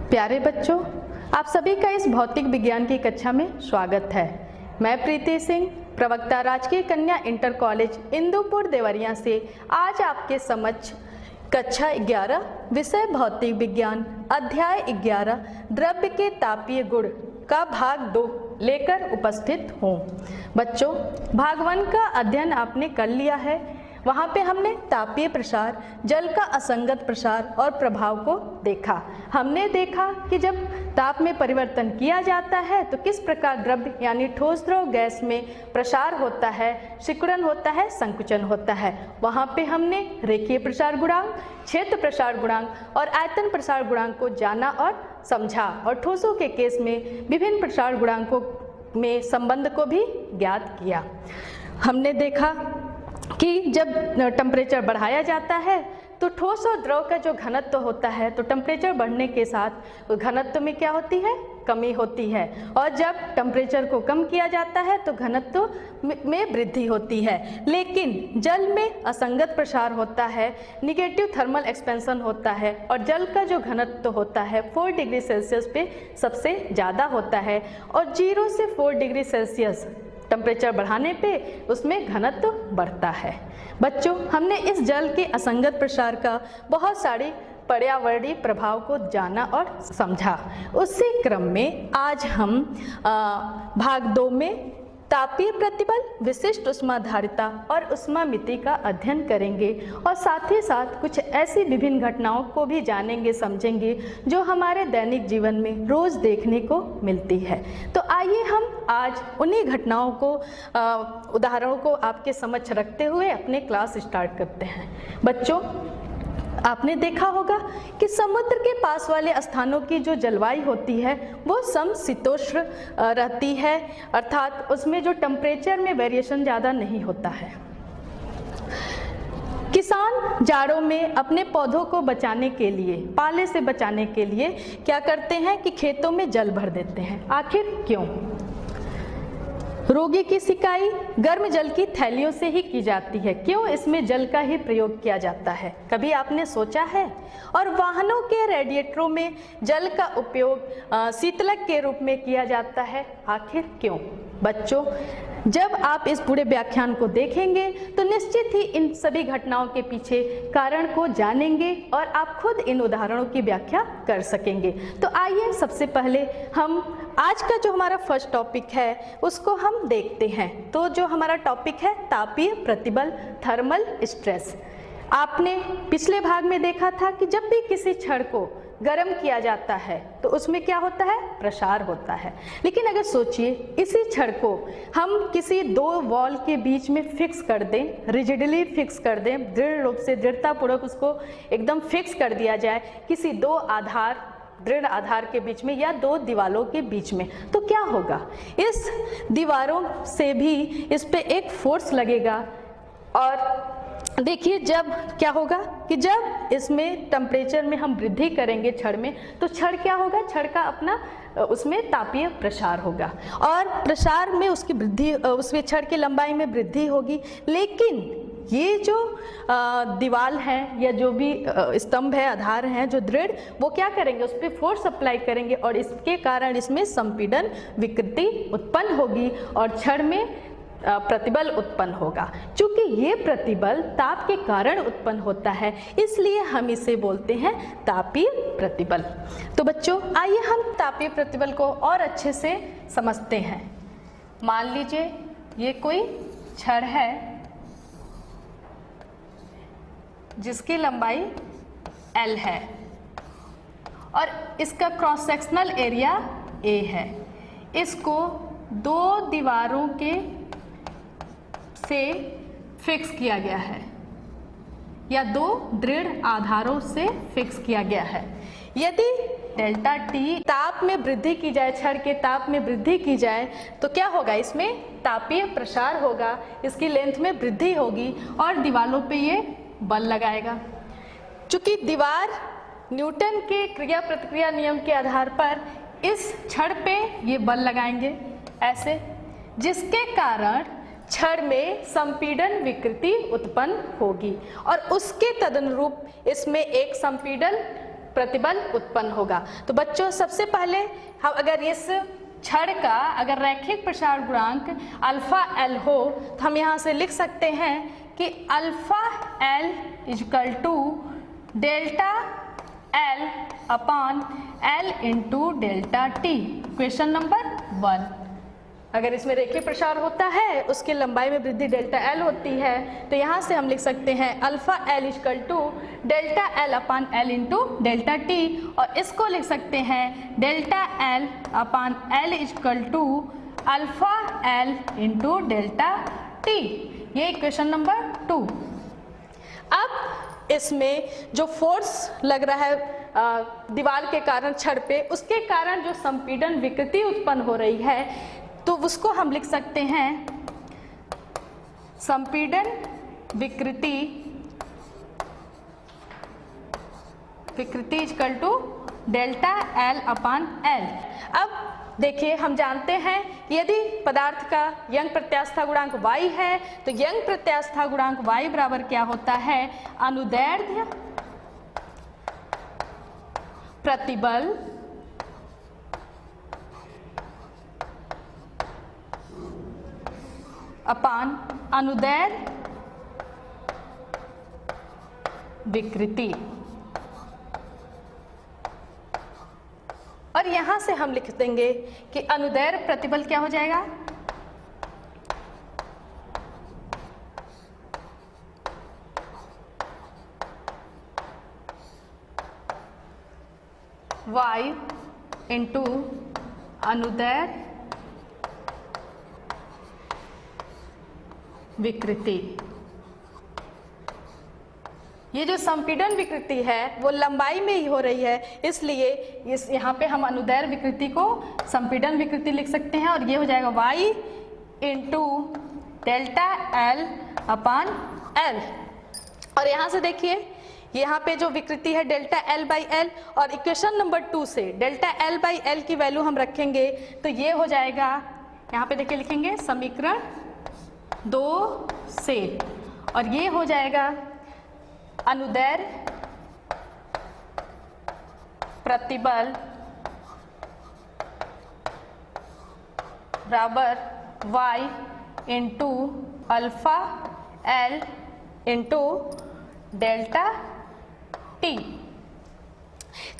प्यारे बच्चों, आप सभी का इस भौतिक विज्ञान की कक्षा में स्वागत है। मैं प्रीति सिंह, प्रवक्ता राजकीय कन्या इंटर कॉलेज इंदुपुर देवरिया से आज आपके समक्ष कक्षा 11 विषय भौतिक विज्ञान अध्याय 11 द्रव्य के तापीय गुण का भाग 2 लेकर उपस्थित हूँ। बच्चों, भाग 1 का अध्ययन आपने कर लिया है। वहाँ पे हमने तापीय प्रसार, जल का असंगत प्रसार और प्रभाव को देखा। हमने देखा कि जब ताप में परिवर्तन किया जाता है तो किस प्रकार द्रव्य यानी ठोस द्रव गैस में प्रसार होता है, सिकुड़न होता है, संकुचन होता है। वहाँ पे हमने रेखीय प्रसार गुणांक, क्षेत्र प्रसार गुणांक और आयतन प्रसार गुणांक को जाना और समझा और ठोसों के केस में विभिन्न प्रसार गुणांकों में संबंध को भी ज्ञात किया। हमने देखा कि जब टेम्परेचर बढ़ाया जाता है तो ठोस और द्रव का जो घनत्व होता है, तो टेम्परेचर बढ़ने के साथ घनत्व में क्या होती है, कमी होती है, और जब टेम्परेचर को कम किया जाता है तो घनत्व में वृद्धि होती है। लेकिन जल में असंगत प्रसार होता है, निगेटिव थर्मल एक्सपेंशन होता है और जल का जो घनत्व होता है 4 डिग्री सेल्सियस पे सबसे ज़्यादा होता है और 0 से 4 डिग्री सेल्सियस टेम्परेचर बढ़ाने पे उसमें घनत्व बढ़ता है। बच्चों, हमने इस जल के असंगत प्रसार का बहुत सारे पर्यावरणीय प्रभाव को जाना और समझा। उसी क्रम में आज हम भाग 2 में तापीय प्रतिबल, विशिष्ट ऊष्माधारिता और ऊष्मामिति का अध्ययन करेंगे और साथ ही साथ कुछ ऐसी विभिन्न घटनाओं को भी जानेंगे, समझेंगे जो हमारे दैनिक जीवन में रोज देखने को मिलती है। तो आइए हम आज उन्हीं घटनाओं को, उदाहरणों को आपके समक्ष रखते हुए अपने क्लास स्टार्ट करते हैं। बच्चों, आपने देखा होगा कि समुद्र के पास वाले स्थानों की जो जलवायु होती है वो समशीतोष्ण रहती है, अर्थात उसमें जो टेम्परेचर में वेरिएशन ज़्यादा नहीं होता है। किसान जाड़ों में अपने पौधों को बचाने के लिए, पाले से बचाने के लिए क्या करते हैं कि खेतों में जल भर देते हैं। आखिर क्यों? रोगी की सिकाई गर्म जल की थैलियों से ही की जाती है। क्यों इसमें जल का ही प्रयोग किया जाता है, कभी आपने सोचा है? और वाहनों के रेडिएटरों में जल का उपयोग शीतलक के रूप में किया जाता है। आखिर क्यों? बच्चों, जब आप इस पूरे व्याख्यान को देखेंगे तो निश्चित ही इन सभी घटनाओं के पीछे कारण को जानेंगे और आप खुद इन उदाहरणों की व्याख्या कर सकेंगे। तो आइए सबसे पहले हम आज का जो हमारा फर्स्ट टॉपिक है उसको हम देखते हैं। तो जो हमारा टॉपिक है तापीय प्रतिबल, थर्मल स्ट्रेस। आपने पिछले भाग में देखा था कि जब भी किसी छड़ को गर्म किया जाता है तो उसमें क्या होता है, प्रसार होता है। लेकिन अगर सोचिए इसी छड़ को हम किसी 2 वॉल के बीच में फिक्स कर दें, रिजिडली फिक्स कर दें, दृढ़ रूप से, दृढ़तापूर्वक उसको एकदम फिक्स कर दिया जाए किसी 2 आधार, दृढ़ आधार के बीच में या 2 दीवारों के बीच में, तो क्या होगा? इस दीवारों से भी इस पे एक फोर्स लगेगा और देखिए जब क्या होगा कि जब इसमें टेम्परेचर में हम वृद्धि करेंगे छड़ में, तो छड़ क्या होगा, छड़ का अपना उसमें तापीय प्रसार होगा और प्रसार में उसकी वृद्धि, उसमें छड़ की लंबाई में वृद्धि होगी। लेकिन ये जो दीवार हैं या जो भी स्तंभ है, आधार हैं जो दृढ़, वो क्या करेंगे, उस पर फोर्स अप्लाई करेंगे और इसके कारण इसमें संपीड़न विकृति उत्पन्न होगी और छड़ में प्रतिबल उत्पन्न होगा। चूंकि ये प्रतिबल ताप के कारण उत्पन्न होता है, इसलिए हम इसे बोलते हैं तापीय प्रतिबल। तो बच्चों, आइए हम तापीय प्रतिबल को और अच्छे से समझते हैं। मान लीजिए ये कोई छड़ है जिसकी लंबाई L है और इसका क्रॉस सेक्शनल एरिया A है। इसको 2 दीवारों के से फिक्स किया गया है या 2 दृढ़ आधारों से फिक्स किया गया है। यदि डेल्टा T ताप में वृद्धि की जाए, छड़ के ताप में वृद्धि की जाए, तो क्या होगा, इसमें तापीय प्रसार होगा, इसकी लेंथ में वृद्धि होगी और दीवारों पे ये बल लगाएगा। चूंकि दीवार न्यूटन के क्रिया प्रतिक्रिया नियम के आधार पर इस छड़ पे ये बल लगाएंगे ऐसे, जिसके कारण छड़ में संपीड़न विकृति उत्पन्न होगी और उसके तदनुरूप इसमें एक संपीड़न प्रतिबल उत्पन्न होगा। तो बच्चों सबसे पहले हम अगर इस छड़ का अगर रैखिक प्रसार गुणांक अल्फा एल हो तो हम यहाँ से लिख सकते हैं कि alpha l equal to delta l upon l into delta t. Question number 1, अगर इसमें रेखीय प्रसार होता है उसकी लंबाई में वृद्धि डेल्टा एल होती है, तो यहाँ से हम लिख सकते हैं alpha l equal to delta l upon l into delta t, और इसको लिख सकते हैं delta l upon l equal to alpha l into delta t. ये इक्वेशन नंबर 2। अब इसमें जो फोर्स लग रहा है दीवार के कारण छड़ पे, उसके कारण जो संपीड़न विकृति उत्पन्न हो रही है, तो उसको हम लिख सकते हैं संपीड़न विकृति equal to delta l upon l. अब देखिए हम जानते हैं यदि पदार्थ का यंग प्रत्यास्था गुणांक y है तो यंग प्रत्यास्था गुणांक y बराबर क्या होता है, अनुदैर्ध्य प्रतिबल अपान अनुदैर्ध्य विकृति। और यहां से हम लिख देंगे कि अनुदैर्ध्य प्रतिबल क्या हो जाएगा, y इंटू अनुदैर्ध्य विकृति। ये जो संपीड़न विकृति है वो लंबाई में ही हो रही है, इसलिए इस यहाँ पे हम अनुदैर्ध्य विकृति को संपीड़न विकृति लिख सकते हैं, और ये हो जाएगा y into delta l upon L. और यहाँ से देखिए यहाँ पे जो विकृति है डेल्टा एल बाई एल, और इक्वेशन नंबर 2 से डेल्टा एल बाई एल की वैल्यू हम रखेंगे तो ये हो जाएगा, यहाँ पे देखिए लिखेंगे समीकरण 2 से, और ये हो जाएगा अनुदैर्ध्य प्रतिबल बराबर y into alpha l into delta T.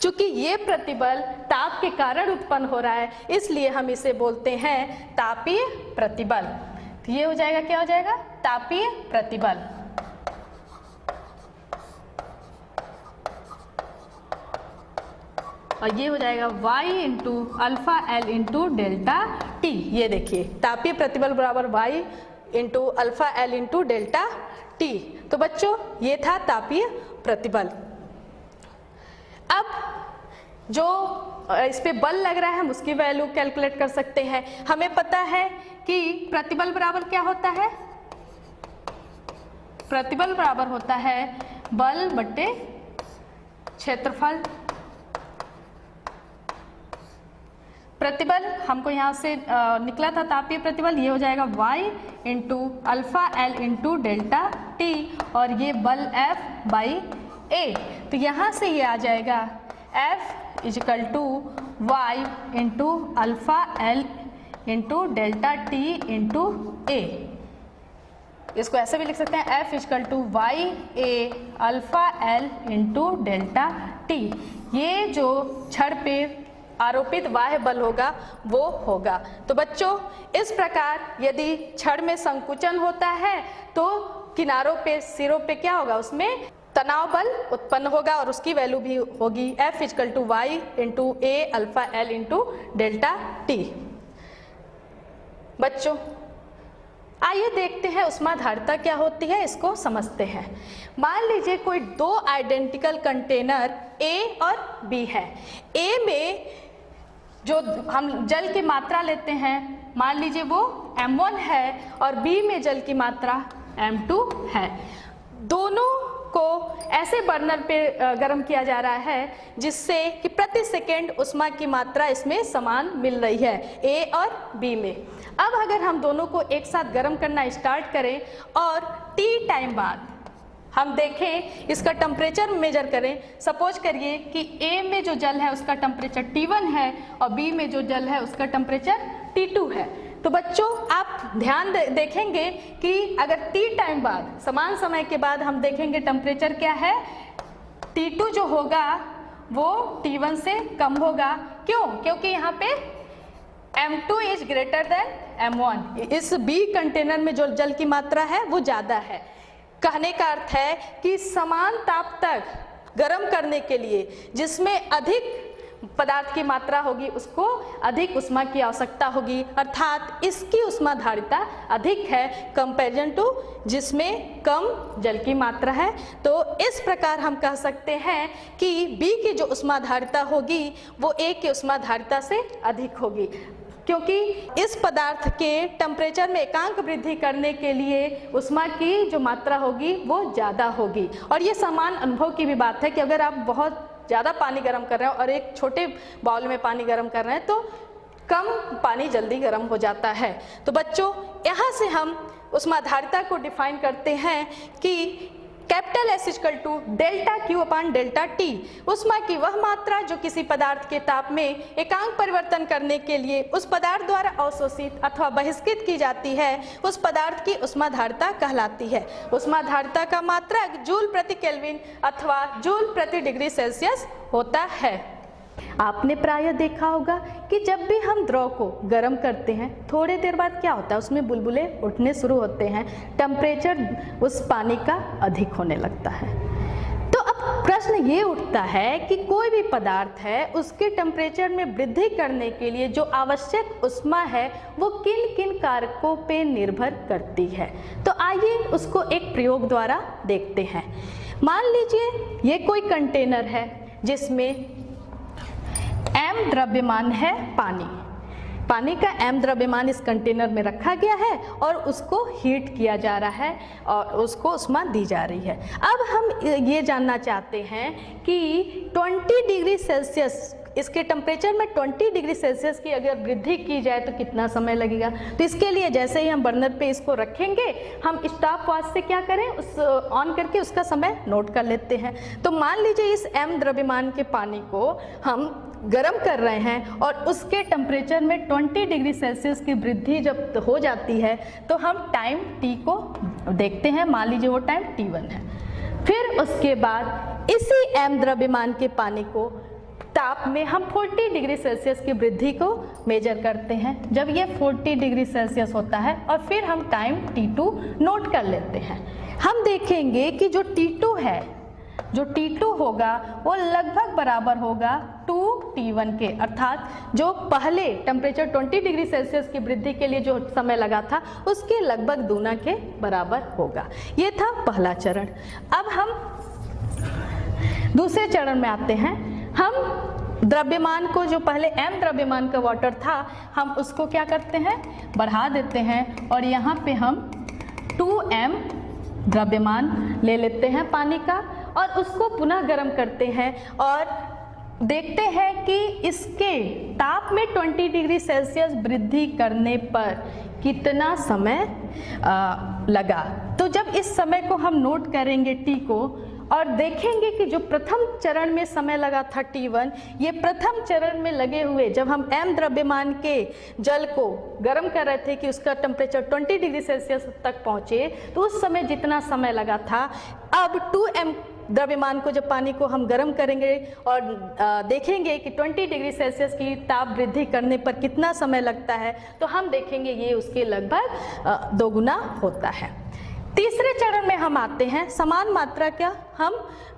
चूंकि ये प्रतिबल ताप के कारण उत्पन्न हो रहा है, इसलिए हम इसे बोलते हैं तापीय प्रतिबल। तो ये हो जाएगा, क्या हो जाएगा, तापीय प्रतिबल। और ये हो जाएगा y into alpha l into delta t. ये देखिए तापीय प्रतिबल बराबर y into alpha l into delta T. तो बच्चों ये था तापीय प्रतिबल। अब जो इस पे बल लग रहा है हम उसकी वैल्यू कैलकुलेट कर सकते हैं। हमें पता है कि प्रतिबल बराबर क्या होता है, प्रतिबल बराबर होता है बल बटे क्षेत्रफल। प्रतिबल हमको यहाँ से निकला था तापीय प्रतिबल, ये हो जाएगा y into alpha l into delta t, और ये बल F बाई ए। तो यहाँ से ये आ जाएगा F is equal to y into alpha l into delta t into a. इसको ऐसे भी लिख सकते हैं F is equal to y a alpha l into delta t. ये जो छड़ पे आरोपित बाह्य बल होगा वो होगा। तो बच्चों इस प्रकार यदि छड़ में संकुचन होता है तो किनारों पे, सिरों पे क्या होगा, उसमें तनाव बल उत्पन्न होगा, और उसकी वैल्यू भी होगी F is equal to y into a alpha l into delta t. बच्चों आइए देखते हैं ऊष्माधारिता क्या होती है, इसको समझते हैं। मान लीजिए कोई दो आइडेंटिकल कंटेनर A और B है। A में जो हम जल की मात्रा लेते हैं, मान लीजिए वो M1 है, और B में जल की मात्रा M2 है। दोनों को ऐसे बर्नर पे गर्म किया जा रहा है जिससे कि प्रति सेकेंड ऊष्मा की मात्रा इसमें समान मिल रही है A और B में। अब अगर हम दोनों को एक साथ गर्म करना स्टार्ट करें और T टाइम बाद हम देखें, इसका टेम्परेचर मेजर करें। सपोज करिए कि ए में जो जल है उसका टेम्परेचर T1 है और बी में जो जल है उसका टेम्परेचर T2 है। तो बच्चों आप ध्यान देखेंगे कि अगर T टाइम बाद, समान समय के बाद हम देखेंगे टेम्परेचर क्या है, T2 जो होगा वो T1 से कम होगा। क्यों? क्योंकि यहाँ पे M2 is greater than M1। इस B कंटेनर में जो जल की मात्रा है वो ज़्यादा है। कहने का अर्थ है कि समान ताप तक गर्म करने के लिए जिसमें अधिक पदार्थ की मात्रा होगी उसको अधिक उष्मा की आवश्यकता होगी, अर्थात इसकी उष्मा धारिता अधिक है कंपैरिजन टू जिसमें कम जल की मात्रा है। तो इस प्रकार हम कह सकते हैं कि B की जो उष्मा धारिता होगी वो A की उष्मा धारिता से अधिक होगी, क्योंकि इस पदार्थ के टेम्परेचर में एकांक वृद्धि करने के लिए उष्मा की जो मात्रा होगी वो ज़्यादा होगी। और ये समान अनुभव की भी बात है कि अगर आप बहुत ज़्यादा पानी गर्म कर रहे हैं और एक छोटे बाउल में पानी गर्म कर रहे हैं तो कम पानी जल्दी गर्म हो जाता है। तो बच्चों यहाँ से हम उष्मा धारिता को डिफाइन करते हैं कि capital S equal to delta Q upon delta T। उष्मा की वह मात्रा जो किसी पदार्थ के ताप में एकांक परिवर्तन करने के लिए उस पदार्थ द्वारा अवशोषित अथवा बहिष्कृत की जाती है उस पदार्थ की उष्मा धारिता कहलाती है। उष्मा धारिता का मात्रक जूल प्रति केल्विन अथवा जूल प्रति डिग्री सेल्सियस होता है। आपने प्रायः देखा होगा कि जब भी हम द्रव को गर्म करते हैं थोड़ी देर बाद क्या होता है, उसमें बुलबुले उठने शुरू होते हैं, टेम्परेचर उस पानी का अधिक होने लगता है। तो अब प्रश्न ये उठता है कि कोई भी पदार्थ है उसके टेम्परेचर में वृद्धि करने के लिए जो आवश्यक उष्मा है वो किन किन कारकों पे निर्भर करती है। तो आइए उसको एक प्रयोग द्वारा देखते हैं। मान लीजिए ये कोई कंटेनर है जिसमें M द्रव्यमान है पानी का M द्रव्यमान इस कंटेनर में रखा गया है और उसको हीट किया जा रहा है और उसको उष्मा दी जा रही है। अब हम ये जानना चाहते हैं कि 20 डिग्री सेल्सियस इसके टेम्परेचर में 20 डिग्री सेल्सियस की अगर वृद्धि की जाए तो कितना समय लगेगा। तो इसके लिए जैसे ही हम बर्नर पे इसको रखेंगे हम स्टॉप वॉच से क्या करें, उस ऑन करके उसका समय नोट कर लेते हैं। तो मान लीजिए इस M द्रव्यमान के पानी को हम गर्म कर रहे हैं और उसके टेम्परेचर में 20 डिग्री सेल्सियस की वृद्धि जब हो जाती है तो हम टाइम T को देखते हैं। मान लीजिए वो टाइम T1 है। फिर उसके बाद इसी M द्रव्यमान के पानी को ताप में हम 40 डिग्री सेल्सियस की वृद्धि को मेजर करते हैं। जब ये 40 डिग्री सेल्सियस होता है और फिर हम टाइम T2 नोट कर लेते हैं। हम देखेंगे कि जो T2 है, जो T2 होगा वो लगभग बराबर होगा 2T1 के, अर्थात जो पहले टेम्परेचर 20 डिग्री सेल्सियस की वृद्धि के लिए जो समय लगा था उसके लगभग दूना के बराबर होगा। ये था पहला चरण। अब हम दूसरे चरण में आते हैं। हम द्रव्यमान को, जो पहले M द्रव्यमान का वाटर था, हम उसको क्या करते हैं, बढ़ा देते हैं और यहाँ पे हम 2M द्रव्यमान ले लेते हैं पानी का और उसको पुनः गर्म करते हैं और देखते हैं कि इसके ताप में 20 डिग्री सेल्सियस वृद्धि करने पर कितना समय लगा। तो जब इस समय को हम नोट करेंगे T को और देखेंगे कि जो प्रथम चरण में समय लगा था T1, ये प्रथम चरण में लगे हुए जब हम M द्रव्यमान के जल को गर्म कर रहे थे कि उसका टेम्परेचर 20 डिग्री सेल्सियस तक पहुँचे, तो उस समय जितना समय लगा था, अब 2M द्रव्यमान को जब पानी को हम गर्म करेंगे और देखेंगे कि 20 डिग्री सेल्सियस की ताप वृद्धि करने पर कितना समय लगता है, तो हम देखेंगे ये उसके लगभग 2 गुना होता है। तीसरे चरण में हम आते हैं। समान मात्रा क्या, हम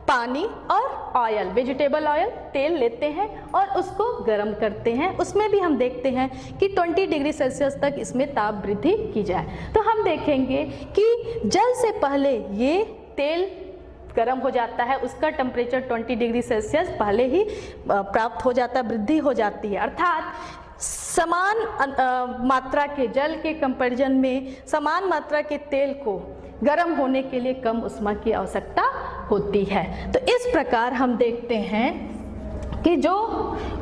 पानी और ऑयल, वेजिटेबल ऑयल, तेल लेते हैं और उसको गर्म करते हैं। उसमें भी हम देखते हैं कि 20 डिग्री सेल्सियस तक इसमें ताप वृद्धि की जाए। तो हम देखेंगे कि जल से पहले ये तेल गर्म हो जाता है, उसका टेम्परेचर 20 डिग्री सेल्सियस पहले ही प्राप्त हो जाता है, वृद्धि हो जाती है। अर्थात समान मात्रा के जल के कंपैरिजन में समान मात्रा के तेल को गर्म होने के लिए कम उष्मा की आवश्यकता होती है। तो इस प्रकार हम देखते हैं कि जो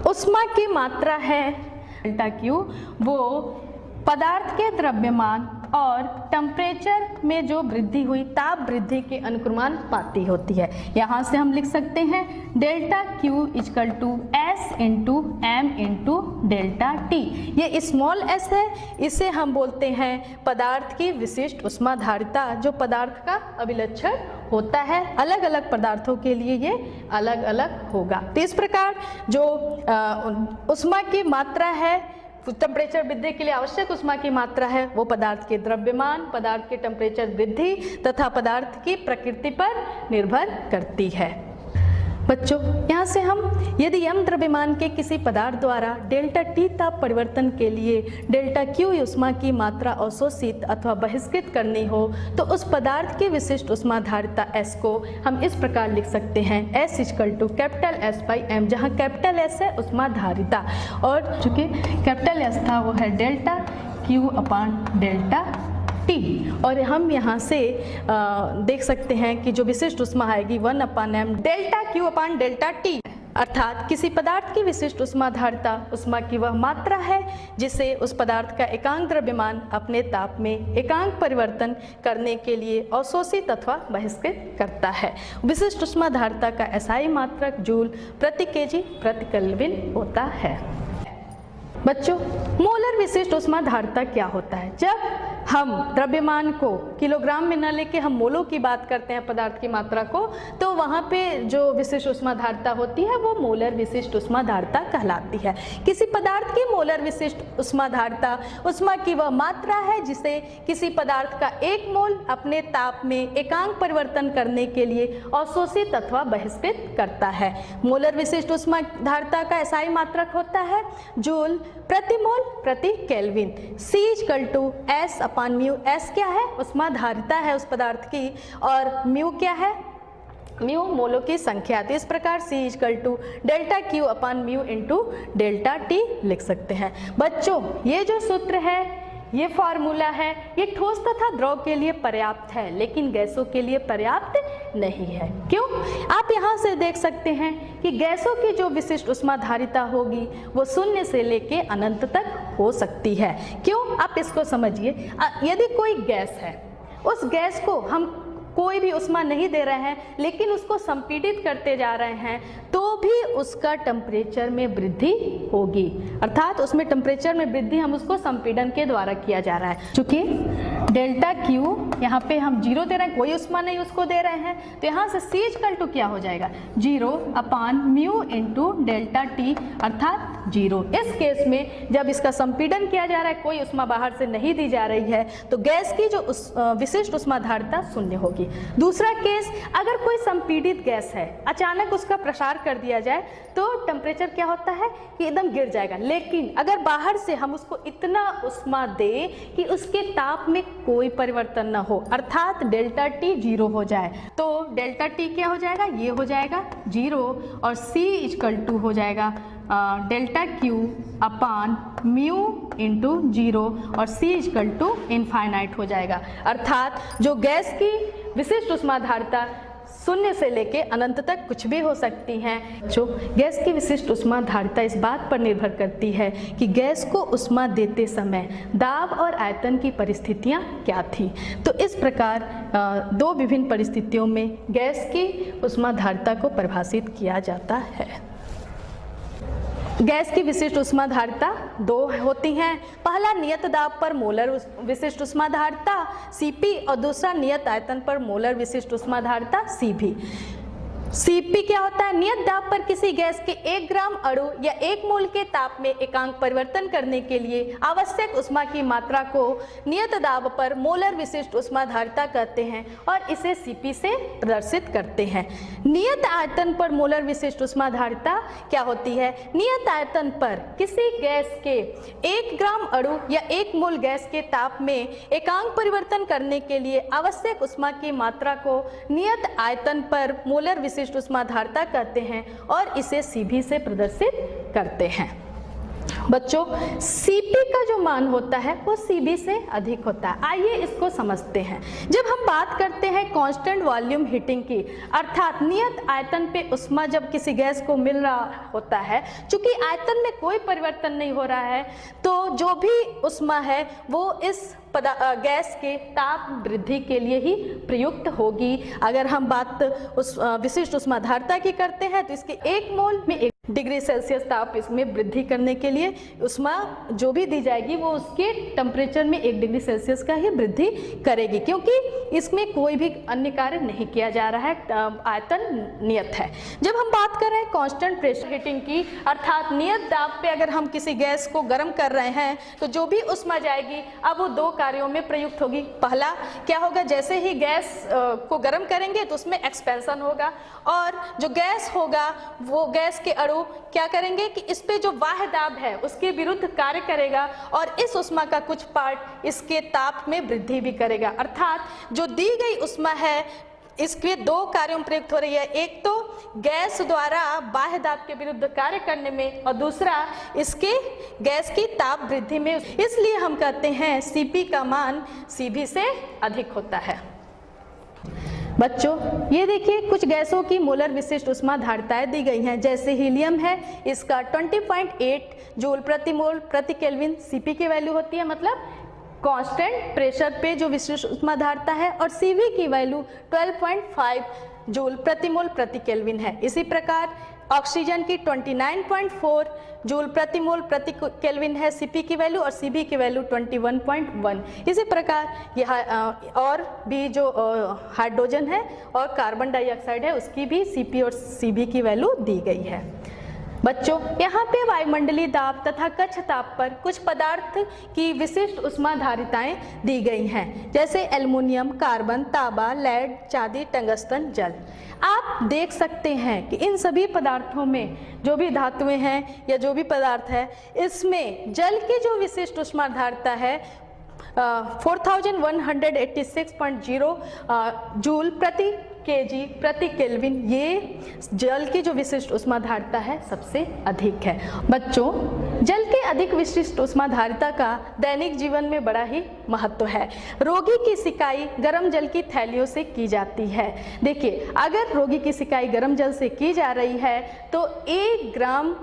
उष्मा की मात्रा है डेल्टा Q, वो पदार्थ के द्रव्यमान और टेम्परेचर में जो वृद्धि हुई, ताप वृद्धि के अनुक्रमानुपाती होती है। यहाँ से हम लिख सकते हैं delta Q equal to S into M into delta T। ये स्मॉल s है, इसे हम बोलते हैं पदार्थ की विशिष्ट ऊष्माधारिता, जो पदार्थ का अभिलक्षण होता है। अलग अलग पदार्थों के लिए ये अलग अलग होगा। तो इस प्रकार जो ऊष्मा की मात्रा है, टेम्परेचर वृद्धि के लिए आवश्यक ऊष्मा की मात्रा है, वो पदार्थ के द्रव्यमान, पदार्थ के टेम्परेचर वृद्धि तथा पदार्थ की प्रकृति पर निर्भर करती है। बच्चों, यहाँ से हम यदि m द्रव्यमान के किसी पदार्थ द्वारा डेल्टा T ताप परिवर्तन के लिए डेल्टा Q ऊष्मा की मात्रा अवशोषित अथवा बहिष्कृत करनी हो, तो उस पदार्थ की विशिष्ट ऊष्माधारिता S को हम इस प्रकार लिख सकते हैं S equal to capital S by M, जहाँ कैपिटल S है ऊष्माधारिता और चूंकि कैपिटल S था वो है delta Q upon delta T। और हम यहाँ से देख सकते हैं कि जो विशिष्ट ऊष्मा आएगी 1/m delta Q upon delta T, अर्थात किसी पदार्थ की विशिष्ट ऊष्माधारिता ऊष्मा की वह मात्रा है जिसे उस पदार्थ का एकांक द्रव्यमान अपने ताप में एकांक परिवर्तन करने के लिए अवशोषित अथवा बहिष्कृत करता है। विशिष्ट ऊष्माधारिता का SI मात्रक जूल प्रति केजी प्रति केल्विन होता है। बच्चों, मोलर विशिष्ट ऊष्माधारिता क्या होता है? जब हम द्रव्यमान को किलोग्राम में न लेके हम मोलों की बात करते हैं पदार्थ की मात्रा को, तो वहाँ पे जो विशिष्ट ऊष्माधारिता होती है वो मोलर विशिष्ट ऊष्माधारिता कहलाती है। किसी पदार्थ की मोलर विशिष्ट ऊष्माधारिता ऊष्मा की वह मात्रा है जिसे किसी पदार्थ का 1 मोल अपने ताप में एकांक परिवर्तन करने के लिए अवशोषित अथवा बहिष्कृत करता है। मोलर विशिष्ट ऊष्माधारिता का SI मात्रक होता है जूल प्रति मोल प्रति kelvin. C equal to S upon mu. S क्या है? ऊष्माधारिता है उस पदार्थ की, और म्यू क्या है? म्यू मोलों की संख्या। तो इस प्रकार C equal to delta Q upon mu into delta T लिख सकते हैं। बच्चों, ये जो सूत्र है, ये फॉर्मूला है, ये ठोस तथा द्रव के लिए पर्याप्त है लेकिन गैसों के लिए पर्याप्त नहीं है। क्यों? आप यहाँ से देख सकते हैं कि गैसों की जो विशिष्ट ऊष्माधारिता होगी वो 0 से लेके अनंत तक हो सकती है। क्यों? आप इसको समझिए। यदि कोई गैस है, उस गैस को हम कोई भी ऊष्मा नहीं दे रहे हैं लेकिन उसको संपीड़ित करते जा रहे हैं, तो भी उसका टेम्परेचर में वृद्धि होगी। अर्थात उसमें टेम्परेचर में वृद्धि हम उसको संपीड़न के द्वारा किया जा रहा है। चूंकि डेल्टा Q यहाँ पे हम 0 दे रहे हैं, कोई ऊष्मा नहीं उसको दे रहे हैं, तो यहाँ से C इक्वल टू क्या हो जाएगा? 0 अपान म्यू इंटू डेल्टा T अर्थात 0। इस केस में जब इसका संपीड़न किया जा रहा है, कोई ऊष्मा बाहर से नहीं दी जा रही है, तो गैस की जो विशिष्ट ऊष्माधारिता 0 होगी। दूसरा केस, अगर कोई संपीड़ित गैस है, अचानक उसका प्रसार कर दिया जाए तो टेम्परेचर क्या होता है कि एकदम गिर जाएगा। लेकिन अगर बाहर से हम उसको इतना ऊष्मा दें कि उसके ताप में कोई परिवर्तन ना हो, अर्थात डेल्टा T 0 हो जाए, तो डेल्टा T क्या हो जाएगा? ये हो जाएगा 0 और C इक्वल टू हो जाएगा delta Q upon mu into 0 और C इक्वल टू इनफाइनाइट हो जाएगा। अर्थात जो गैस की विशिष्ट ऊष्माधारिता 0 से लेके अनंत तक कुछ भी हो सकती हैं। जो गैस की विशिष्ट ऊष्माधारिता इस बात पर निर्भर करती है कि गैस को ऊष्मा देते समय दाब और आयतन की परिस्थितियां क्या थी। तो इस प्रकार 2 विभिन्न परिस्थितियों में गैस की ऊष्माधारिता को परिभाषित किया जाता है। गैस की विशिष्ट ऊष्माधारिता 2 होती हैं। पहला नियत दाब पर मोलर विशिष्ट ऊष्माधारिता Cp और दूसरा नियत आयतन पर मोलर विशिष्ट ऊष्माधारिता Cv। Cp क्या होता है? नियत दाब पर किसी गैस के 1 ग्राम अणु या 1 मोल के ताप में एकांक परिवर्तन करने के लिए आवश्यक ऊष्मा की मात्रा को नियत दाब पर मोलर विशिष्ट ऊष्माधारिता कहते हैं और इसे Cp से प्रदर्शित करते हैं। नियत आयतन पर मोलर विशिष्ट ऊष्माधारिता क्या होती है? नियत आयतन पर किसी गैस के 1 ग्राम अणु या 1 मोल गैस के ताप में एकांक परिवर्तन करने के लिए आवश्यक ऊष्मा की मात्रा को नियत आयतन पर मोलर विशिष्ट ऊष्माधारिता कहते हैं और इसे Cv से प्रदर्शित करते हैं। बच्चों Cp का जो मान होता है वो Cv से अधिक होता है। आइए इसको समझते हैं। जब हम बात करते हैं कांस्टेंट वॉल्यूम हीटिंग की, अर्थात नियत आयतन पे ऊष्मा जब किसी गैस को मिल रहा होता है, चूंकि आयतन में कोई परिवर्तन नहीं हो रहा है, तो जो भी ऊष्मा है वो इस गैस के ताप वृद्धि के लिए ही प्रयुक्त होगी। अगर हम बात उस विशिष्ट ऊष्माधारता की करते हैं तो इसके 1 मोल में 1 डिग्री सेल्सियस ताप इसमें वृद्धि करने के लिए ऊष्मा जो भी दी जाएगी वो उसके टेम्परेचर में 1 डिग्री सेल्सियस का ही वृद्धि करेगी, क्योंकि इसमें कोई भी अन्य कार्य नहीं किया जा रहा है, आयतन नियत है। जब हम बात कर रहे हैं कांस्टेंट प्रेशर हीटिंग की, अर्थात नियत दाब पे अगर हम किसी गैस को गर्म कर रहे हैं तो जो भी ऊष्मा जाएगी अब वो 2 कार्यों में प्रयुक्त होगी। पहला क्या होगा, जैसे ही गैस को गर्म करेंगे तो उसमें एक्सपेंशन होगा, और जो गैस होगा वो गैस के अणु क्या करेंगे कि इस पे जो बाह्य दाब है उसके विरुद्ध कार्य करेगा, और इस ऊष्मा का कुछ पार्ट इसके ताप में वृद्धि भी करेगा। अर्थात जो दी गई ऊष्मा है इसके 2 कार्यों में प्रयुक्त हो रही है, एक तो गैस द्वारा बाह्य दाब के विरुद्ध कार्य करने में, और दूसरा इसके गैस की ताप वृद्धि में। इसलिए हम कहते हैं Cp का मान Cv से अधिक होता है। बच्चों ये देखिए कुछ गैसों की मोलर विशिष्ट ऊष्माधारताएं दी गई हैं, जैसे हीलियम है, इसका 20.8 जूल प्रति मोल प्रति केल्विन Cp की वैल्यू होती है, मतलब कांस्टेंट प्रेशर पे जो विशिष्ट ऊष्माधारता है, और Cv की वैल्यू 12.5 जूल प्रति मोल प्रति केल्विन है। इसी प्रकार ऑक्सीजन की 29.4 जूल प्रति मोल प्रति केल्विन है Cp की वैल्यू, और Cv की वैल्यू 21.1। इसी प्रकार यह और भी जो हाइड्रोजन है और कार्बन डाइऑक्साइड है उसकी भी Cp और Cv की वैल्यू दी गई है। बच्चों यहाँ पे वायुमंडलीय दाब तथा कक्ष ताप पर कुछ पदार्थ की विशिष्ट ऊष्माधारिताएं दी गई हैं, जैसे एल्युमिनियम, कार्बन, तांबा, लेड, चांदी, टंगस्टन, जल। आप देख सकते हैं कि इन सभी पदार्थों में जो भी धातुएं हैं या जो भी पदार्थ है, इसमें जल की जो विशिष्ट ऊष्माधारिता है 4186.0 जूल प्रति केजी प्रति केल्विन, ये जल की जो विशिष्ट ऊष्माधारिता है सबसे अधिक है। बच्चों जल के अधिक विशिष्ट ऊष्माधारिता का दैनिक जीवन में बड़ा ही महत्व है। रोगी की सिकाई गर्म जल की थैलियों से की जाती है। देखिए अगर रोगी की सिकाई गर्म जल से की जा रही है तो 1 ग्राम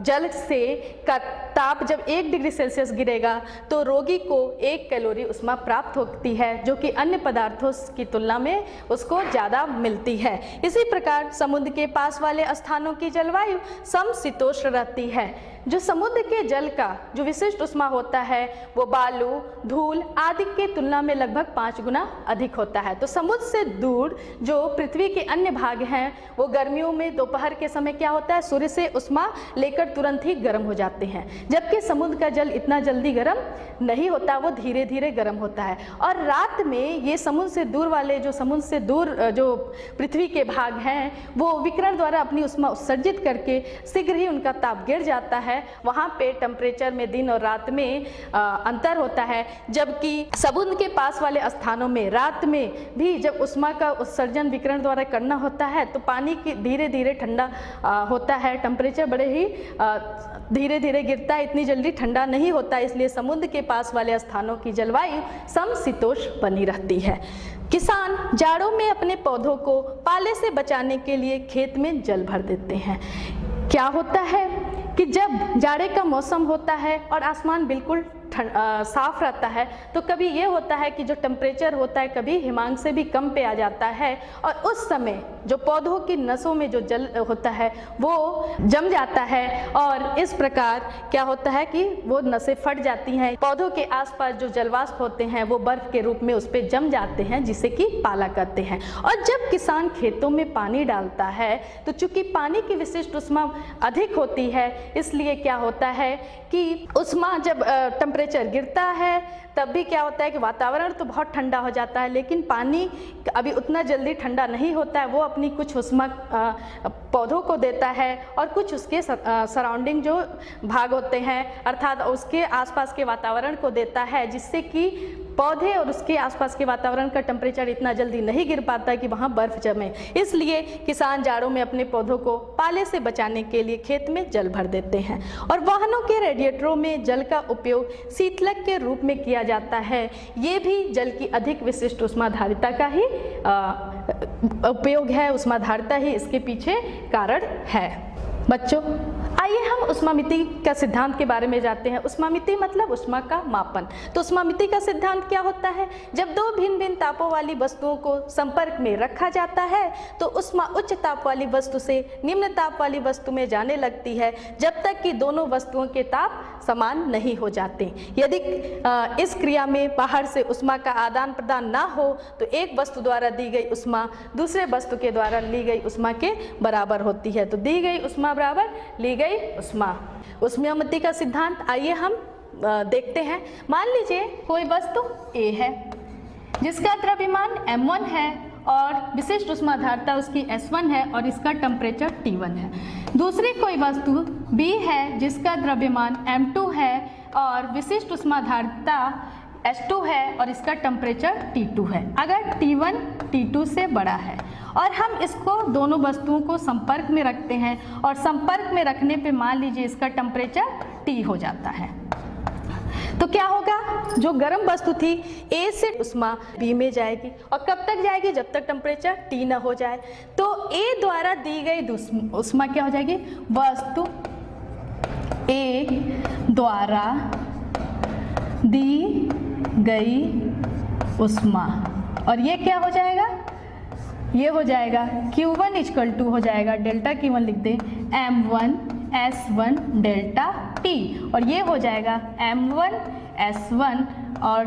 जल से का ताप जब 1 डिग्री सेल्सियस गिरेगा तो रोगी को 1 कैलोरी ऊष्मा प्राप्त होती है, जो कि अन्य पदार्थों की तुलना में उसको ज़्यादा मिलती है। इसी प्रकार समुद्र के पास वाले स्थानों की जलवायु समशीतोष्ण रहती है। जो समुद्र के जल का जो विशिष्ट ऊष्मा होता है वो बालू, धूल आदि के तुलना में लगभग 5 गुना अधिक होता है। तो समुद्र से दूर जो पृथ्वी के अन्य भाग हैं वो गर्मियों में दोपहर के समय क्या होता है, सूर्य से ऊष्मा लेकर तुरंत ही गर्म हो जाते हैं, जबकि समुद्र का जल इतना जल्दी गर्म नहीं होता, वो धीरे धीरे गर्म होता है। और रात में ये समुद्र से दूर वाले जो समुद्र से दूर जो पृथ्वी के भाग हैं वो विकिरण द्वारा अपनी ऊष्मा उत्सर्जित करके शीघ्र ही उनका ताप गिर जाता है। वहाँ पे टेम्परेचर में दिन और रात में अंतर होता है, जबकि समुद्र के पास वाले स्थानों में रात में भी जब ऊष्मा का उत्सर्जन विकिरण द्वारा करना होता है तो पानी की धीरे धीरे ठंडा होता है, टेम्परेचर बड़े ही धीरे धीरे गिरता है, इतनी जल्दी ठंडा नहीं होता। इसलिए समुद्र के पास वाले स्थानों की जलवायु समशीतोष्ण बनी रहती है। किसान जाड़ों में अपने पौधों को पाले से बचाने के लिए खेत में जल भर देते हैं। क्या होता है कि जब जाड़े का मौसम होता है और आसमान बिल्कुल साफ रहता है तो कभी ये होता है कि जो टेम्परेचर होता है कभी हिमांक से भी कम पे आ जाता है, और उस समय जो पौधों की नसों में जो जल होता है वो जम जाता है, और इस प्रकार क्या होता है कि वो नसें फट जाती हैं। पौधों के आसपास जो जलवाष्प होते हैं वो बर्फ के रूप में उस पर जम जाते हैं, जिसे कि पाला कहते हैं। और जब किसान खेतों में पानी डालता है तो चूंकि पानी की विशिष्ट ऊष्मा अधिक होती है, इसलिए क्या होता है कि ऊष्मा जब टेम्परेचर गिरता है तब भी क्या होता है कि वातावरण तो बहुत ठंडा हो जाता है, लेकिन पानी अभी उतना जल्दी ठंडा नहीं होता है। वो अपनी कुछ ऊष्मा पौधों को देता है और कुछ उसके सराउंडिंग जो भाग होते हैं अर्थात उसके आसपास के वातावरण को देता है, जिससे कि पौधे और उसके आसपास के वातावरण का टेम्परेचर इतना जल्दी नहीं गिर पाता कि वहाँ बर्फ जमे, इसलिए किसान जाड़ों में अपने पौधों को पाले से बचाने के लिए खेत में जल भर देते हैं। और वाहनों के रेडिएटरों में जल का उपयोग शीतलक के रूप में किया जाता है। ये भी जल की अधिक विशिष्ट ऊष्माधारिता का ही उपयोग है, ऊष्माधारिता ही इसके पीछे कारण है। बच्चों, आइए हम ऊष्मामिति का सिद्धांत के बारे में जानते हैं। ऊष्मामिति मतलब ऊष्मा का मापन। तो ऊष्मामिति का सिद्धांत क्या होता है? जब दो भिन्न भिन्न तापों वाली वस्तुओं को संपर्क में रखा जाता है तो ऊष्मा उच्च ताप वाली वस्तु से निम्न ताप वाली वस्तु में जाने लगती है जब तक कि दोनों वस्तुओं के ताप समान नहीं हो जाते। यदि इस क्रिया में बाहर से ऊष्मा का आदान प्रदान ना हो तो एक वस्तु द्वारा दी गई ऊष्मा दूसरे वस्तु के द्वारा ली गई ऊष्मा के बराबर होती है। तो दी गई ऊष्मा बराबर ली गई ऊष्मा। ऊष्मामिति का सिद्धांत आइए हम देखते हैं। मान लीजिए कोई वस्तु A है जिसका द्रव्यमान m1 है और विशिष्ट ऊष्माधारिता उसकी S1 है और इसका टेम्परेचर T1 है। दूसरी कोई वस्तु B है जिसका द्रव्यमान m2 है और विशिष्ट ऊष्माधारिता S2 है और इसका टेम्परेचर T2 है। अगर T1 T2 से बड़ा है और हम इसको दोनों वस्तुओं को संपर्क में रखते हैं और संपर्क में रखने पे मान लीजिए इसका टेम्परेचर T हो जाता है, तो क्या होगा? जो गर्म वस्तु थी A से ऊष्मा B में जाएगी और कब तक जाएगी? जब तक टेम्परेचर T न हो जाए। तो A द्वारा दी गई ऊष्मा क्या हो जाएगी? वस्तु A द्वारा दी गई ऊष्मा, और ये क्या हो जाएगा? ये हो जाएगा Q1 इक्वल टू हो जाएगा डेल्टा Q1 लिख दे M1 S1 डेल्टा T, और ये हो जाएगा M1 S1 और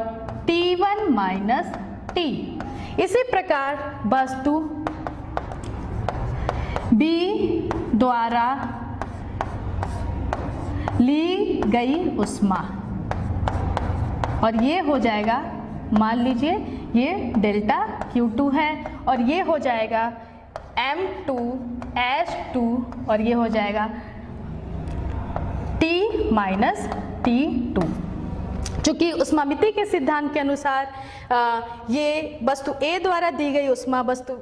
T1 माइनस T। इसी प्रकार वस्तु B द्वारा ली गई ऊष्मा, और ये हो जाएगा, मान लीजिए ये डेल्टा Q2 है और ये हो जाएगा M2 S2 और ये हो जाएगा T माइनस T2। चूँकि ऊष्मामिति के सिद्धांत के अनुसार ये वस्तु A द्वारा दी गई ऊष्मा वस्तु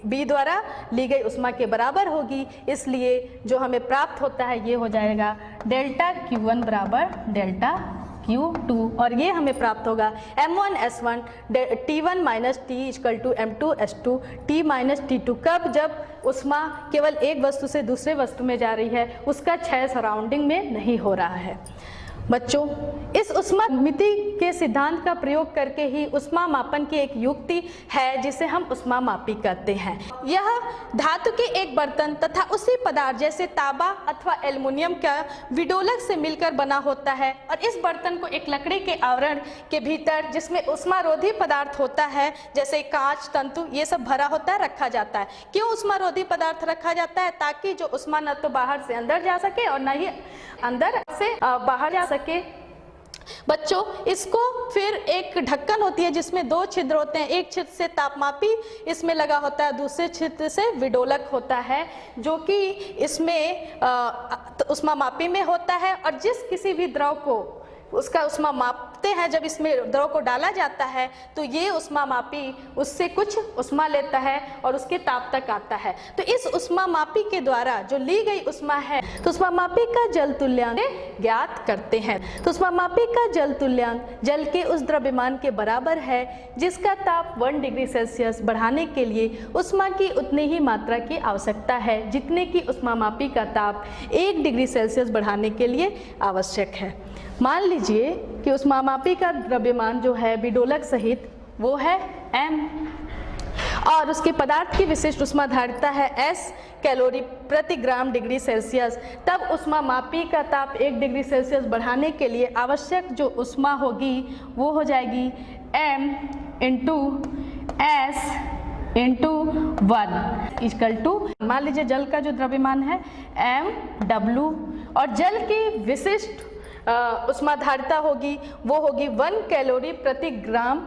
B द्वारा ली गई ऊष्मा के बराबर होगी, इसलिए जो हमें प्राप्त होता है ये हो जाएगा डेल्टा Q1 बराबर डेल्टा Q2, और ये हमें प्राप्त होगा M1 S1 T1 minus T equal to M2 S2 T minus T2। कब? जब ऊष्मा केवल एक वस्तु से दूसरे वस्तु में जा रही है, उसका क्षय सराउंडिंग में नहीं हो रहा है। बच्चों, इस ऊष्मामिति के सिद्धांत का प्रयोग करके ही ऊष्मा मापन की एक युक्ति है जिसे हम ऊष्मामापी कहते हैं। यह धातु के एक बर्तन तथा उसी पदार्थ जैसे तांबा अथवा एल्युमिनियम का विडोलक से मिलकर बना होता है और इस बर्तन को एक लकड़ी के आवरण के भीतर जिसमें ऊष्मारोधी पदार्थ होता है जैसे कांच, तंतु, ये सब भरा होता है, रखा जाता है। क्यों ऊष्मारोधी पदार्थ रखा जाता है? ताकि जो ऊष्मा न तो बाहर से अंदर जा सके और न ही अंदर से बाहर जा सके। बच्चों, इसको फिर एक ढक्कन होती है जिसमें दो छिद्र होते हैं, एक छिद्र से तापमापी इसमें लगा होता है, दूसरे छिद्र से विडोलक होता है जो कि इसमें ऊष्मामापी में होता है। और जिस किसी भी द्रव को उसका ऊष्मा मापते हैं, जब इसमें द्रव को डाला जाता है तो ये ऊष्मामापी उससे कुछ ऊष्मा लेता है और उसके ताप तक आता है। तो इस ऊष्मामापी के द्वारा जो ली गई ऊष्मा है तो ऊष्मामापी का जल तुल्यांक ज्ञात करते हैं। तो ऊष्मामापी का जल तुल्यांक जल के उस द्रव्यमान के बराबर है जिसका ताप 1 डिग्री सेल्सियस बढ़ाने के लिए ऊष्मा की उतनी ही मात्रा की आवश्यकता है जितने की ऊष्मामापी का ताप 1 डिग्री सेल्सियस बढ़ाने के लिए आवश्यक है। मान लीजिए कि ऊष्मामापी का द्रव्यमान जो है विडोलक सहित वो है M और उसके पदार्थ की विशिष्ट ऊष्माधारिता है S कैलोरी प्रति ग्राम डिग्री सेल्सियस। तब ऊष्मामापी का ताप 1 डिग्री सेल्सियस बढ़ाने के लिए आवश्यक जो ऊष्मा होगी वो हो जाएगी M into S into 1 equal to, मान लीजिए जल का जो द्रव्यमान है MW और जल की विशिष्ट ऊष्माधारिता होगी वो होगी 1 कैलोरी प्रति ग्राम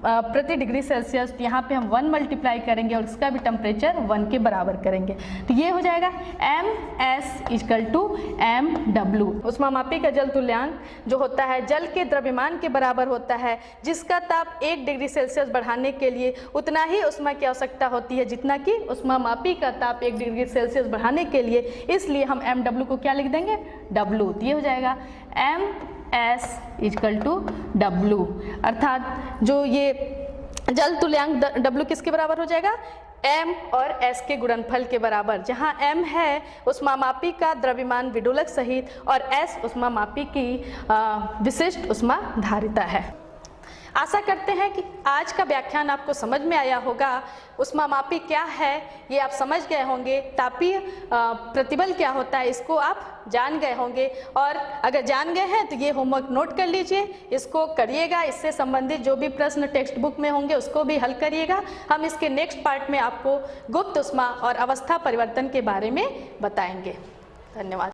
प्रति डिग्री सेल्सियस, तो यहाँ पे हम 1 मल्टीप्लाई करेंगे और इसका भी टेम्परेचर 1 के बराबर करेंगे। तो ये हो जाएगा MS इक्वल टू MW। ऊष्मामापी का जल तुल्यांक जो होता है जल के द्रव्यमान के बराबर होता है, जिसका ताप 1 डिग्री सेल्सियस बढ़ाने के लिए उतना ही ऊष्मा की आवश्यकता होती है जितना कि ऊष्मामापी का ताप 1 डिग्री सेल्सियस बढ़ाने के लिए, इसलिए हम MW को क्या लिख देंगे, W। तो ये हो जाएगा MS इक्वल टू W, अर्थात जो ये जल तुल्यांक W किसके बराबर हो जाएगा, M और S के गुणनफल के बराबर, जहाँ M है ऊष्मामापी का द्रव्यमान विडोलक सहित और S ऊष्मामापी की विशिष्ट ऊष्मा धारिता है। आशा करते हैं कि आज का व्याख्यान आपको समझ में आया होगा। ऊष्मामापी क्या है ये आप समझ गए होंगे, तापीय प्रतिबल क्या होता है इसको आप जान गए होंगे, और अगर जान गए हैं तो ये होमवर्क नोट कर लीजिए, इसको करिएगा। इससे संबंधित जो भी प्रश्न टेक्स्ट बुक में होंगे उसको भी हल करिएगा। हम इसके नेक्स्ट पार्ट में आपको गुप्त ऊष्मा और अवस्था परिवर्तन के बारे में बताएंगे। धन्यवाद।